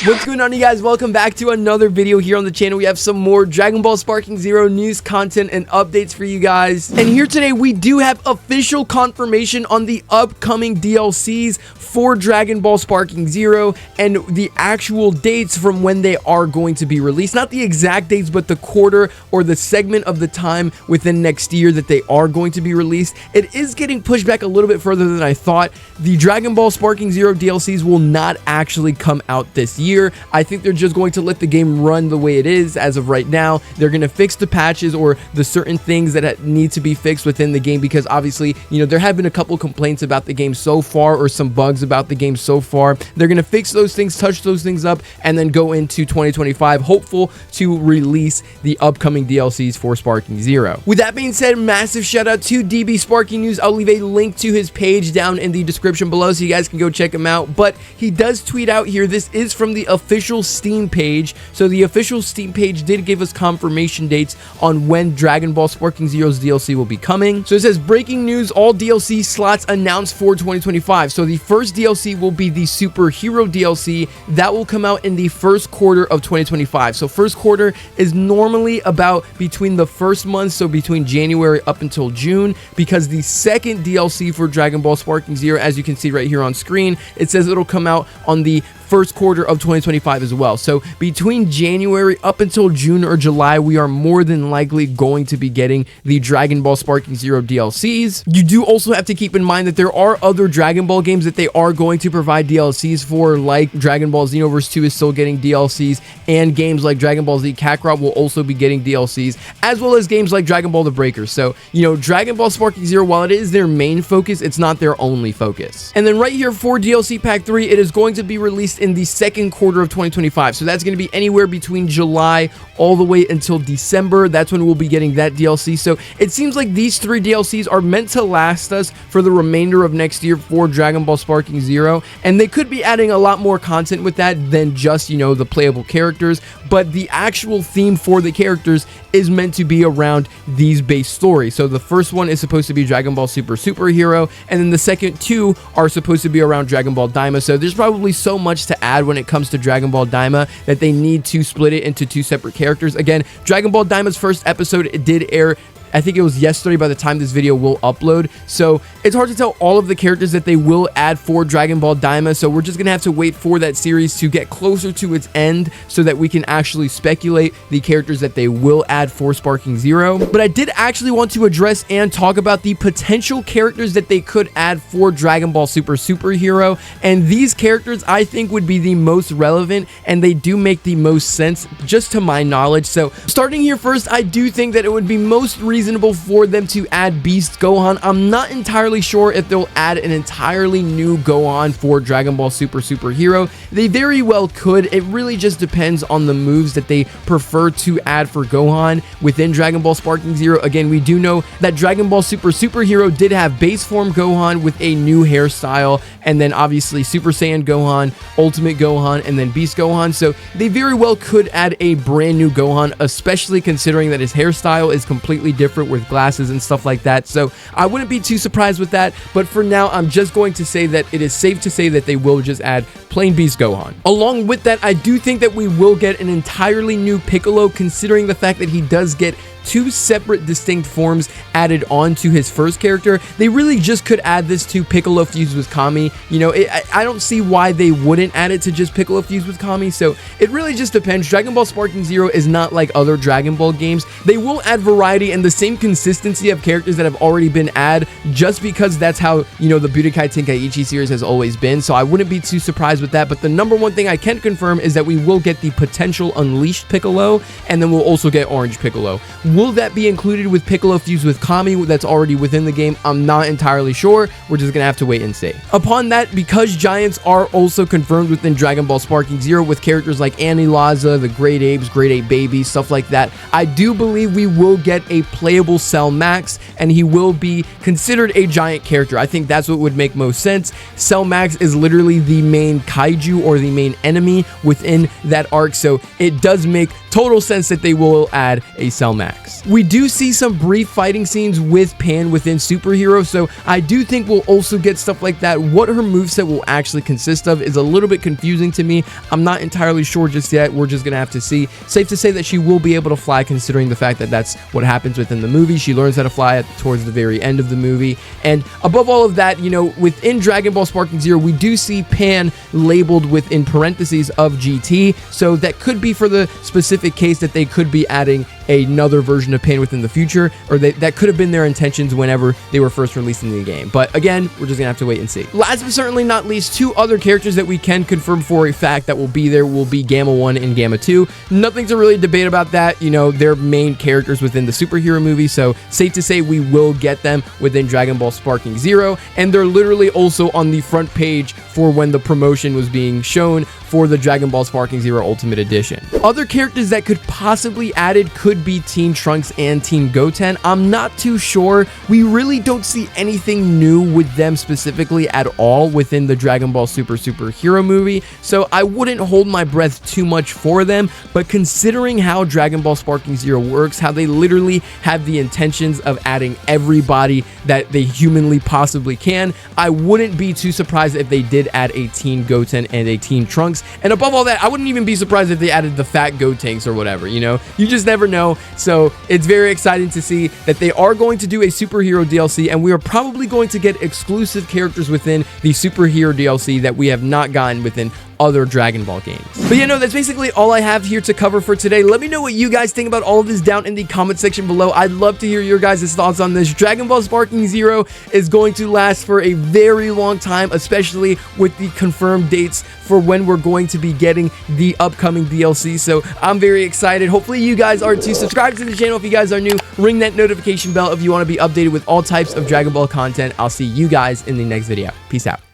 What's going on, you guys? Welcome back to another video here on the channel. We have some more Dragon Ball Sparking Zero news, content, and updates for you guys. And here today, we do have official confirmation on the upcoming DLCs for Dragon Ball Sparking Zero and the actual dates from when they are going to be released. Not the exact dates, but the quarter or the segment of the time within next year that they are going to be released. It is getting pushed back a little bit further than I thought. The Dragon Ball Sparking Zero DLCs will not actually come out this year. I think they're just going to let the game run the way it is as of right now. They're going to fix the patches or the certain things that need to be fixed within the game, because obviously, you know, there have been a couple complaints about the game so far, or some bugs about the game so far. They're going to fix those things, touch those things up, and then go into 2025 hopeful to release the upcoming DLCs for Sparking Zero. With that being said, massive shout out to DB Sparking News. I'll leave a link to his page down in the description below so you guys can go check him out. But he does tweet out here, this is from the official Steam page. So the official Steam page did give us confirmation dates on when Dragon Ball Sparking Zero's DLC will be coming. So it says, breaking news, all DLC slots announced for 2025. So the first DLC will be the Superhero DLC that will come out in the first quarter of 2025. So first quarter is normally about between the first month, so between January up until June, because the second DLC for Dragon Ball Sparking Zero, as you can see right here on screen, it says it'll come out on the first quarter of 2025 as well. So between January up until June or July, we are more than likely going to be getting the Dragon Ball Sparking Zero DLCs. You do also have to keep in mind that there are other Dragon Ball games that they are going to provide DLCs for, like Dragon Ball Xenoverse 2 is still getting DLCs, and games like Dragon Ball Z Kakarot will also be getting DLCs, as well as games like Dragon Ball The Breakers. So, you know, Dragon Ball Sparking Zero, while it is their main focus, it's not their only focus. And then right here for DLC Pack 3, it is going to be released in the second quarter of 2025. So that's going to be anywhere between July all the way until December. That's when we'll be getting that DLC. So it seems like these three DLCs are meant to last us for the remainder of next year for Dragon Ball Sparking Zero. And they could be adding a lot more content with that than just, you know, the playable characters. But the actual theme for the characters is meant to be around these base stories. So the first one is supposed to be Dragon Ball Superhero, and then the second two are supposed to be around Dragon Ball Daima. So there's probably so much to add when it comes to Dragon Ball Daima that they need to split it into two separate characters. Again, Dragon Ball Daima's first episode, it did air, I think it was yesterday by the time this video will upload. So it's hard to tell all of the characters that they will add for Dragon Ball Daima. So we're just going to have to wait for that series to get closer to its end so that we can actually speculate the characters that they will add for Sparking Zero. But I did actually want to address and talk about the potential characters that they could add for Dragon Ball Superhero. And these characters I think would be the most relevant, and they do make the most sense just to my knowledge. So starting here first, I do think that it would be most reasonable for them to add Beast Gohan. I'm not entirely sure if they'll add an entirely new Gohan for Dragon Ball Superhero. They very well could. It really just depends on the moves that they prefer to add for Gohan within Dragon Ball Sparking Zero. Again, we do know that Dragon Ball Superhero did have base form Gohan with a new hairstyle, and then obviously Super Saiyan Gohan, Ultimate Gohan, and then Beast Gohan. So they very well could add a brand new Gohan, especially considering that his hairstyle is completely different with glasses and stuff like that. So I wouldn't be too surprised with that, but for now I'm just going to say that it is safe to say that they will just add plain Beast Gohan. Along with that, I do think that we will get an entirely new Piccolo, considering the fact that he does get two separate distinct forms added on to his first character. They really just could add this to Piccolo fused with Kami. You know, I don't see why they wouldn't add it to just Piccolo fused with Kami. So it really just depends. Dragon Ball Sparking Zero is not like other Dragon Ball games. They will add variety and the same consistency of characters that have already been added, just because that's how, you know, the Budokai Tenkaichi series has always been. So I wouldn't be too surprised with that. But the number one thing I can confirm is that we will get the potential Unleashed Piccolo, and then we'll also get Orange Piccolo. Will that be included with Piccolo fused with Kami that's already within the game? I'm not entirely sure. We're just gonna have to wait and see. Upon that, because Giants are also confirmed within Dragon Ball Sparking Zero with characters like Annie Laza, the Great Apes, Great Ape Baby, stuff like that, I do believe we will get a playable Cell Max, and he will be considered a giant character. I think that's what would make most sense. Cell Max is literally the main kaiju or the main enemy within that arc, so it does make total sense that they will add a Cell Max. attacks. We do see some brief fighting scenes with Pan within Superhero, so I do think we'll also get stuff like that. What her moveset will actually consist of is a little bit confusing to me. I'm not entirely sure just yet. We're just gonna have to see. Safe to say that she will be able to fly, considering the fact that that's what happens within the movie. She learns how to fly towards the very end of the movie. And above all of that, you know, within Dragon Ball Sparking Zero, we do see Pan labeled within parentheses of GT, so that could be for the specific case that they could be adding another version of Pan within the future, or that could have been their intentions whenever they were first releasing the game. But again, we're just gonna have to wait and see. Last but certainly not least, two other characters that we can confirm for a fact that will be there will be Gamma 1 and Gamma 2. Nothing to really debate about that. You know, they're main characters within the superhero movie, so safe to say we will get them within Dragon Ball Sparking Zero, and they're literally also on the front page for when the promotion was being shown for the Dragon Ball Sparking Zero Ultimate Edition. Other characters that could possibly added could be Teen Trunks and Teen Goten. I'm not too sure. We really don't see anything new with them specifically at all within the Dragon Ball Superhero movie, so I wouldn't hold my breath too much for them. But considering how Dragon Ball Sparking Zero works, how they literally have the intentions of adding everybody that they humanly possibly can, I wouldn't be too surprised if they did add a Teen Goten and a Teen Trunks. And above all that, I wouldn't even be surprised if they added the fat Gotenks or whatever, you know? You just never know. So it's very exciting to see that they are going to do a superhero DLC, and we are probably going to get exclusive characters within the superhero DLC that we have not gotten within other Dragon Ball games. But you know, that's basically all I have here to cover for today. Let me know what you guys think about all of this down in the comment section below. I'd love to hear your guys' thoughts on this. Dragon Ball Sparking Zero is going to last for a very long time, especially with the confirmed dates for when we're going to be getting the upcoming DLC. So I'm very excited. Hopefully you guys are too. Subscribe to the channel if you guys are new. Ring that notification bell if you want to be updated with all types of Dragon Ball content. I'll see you guys in the next video. Peace out.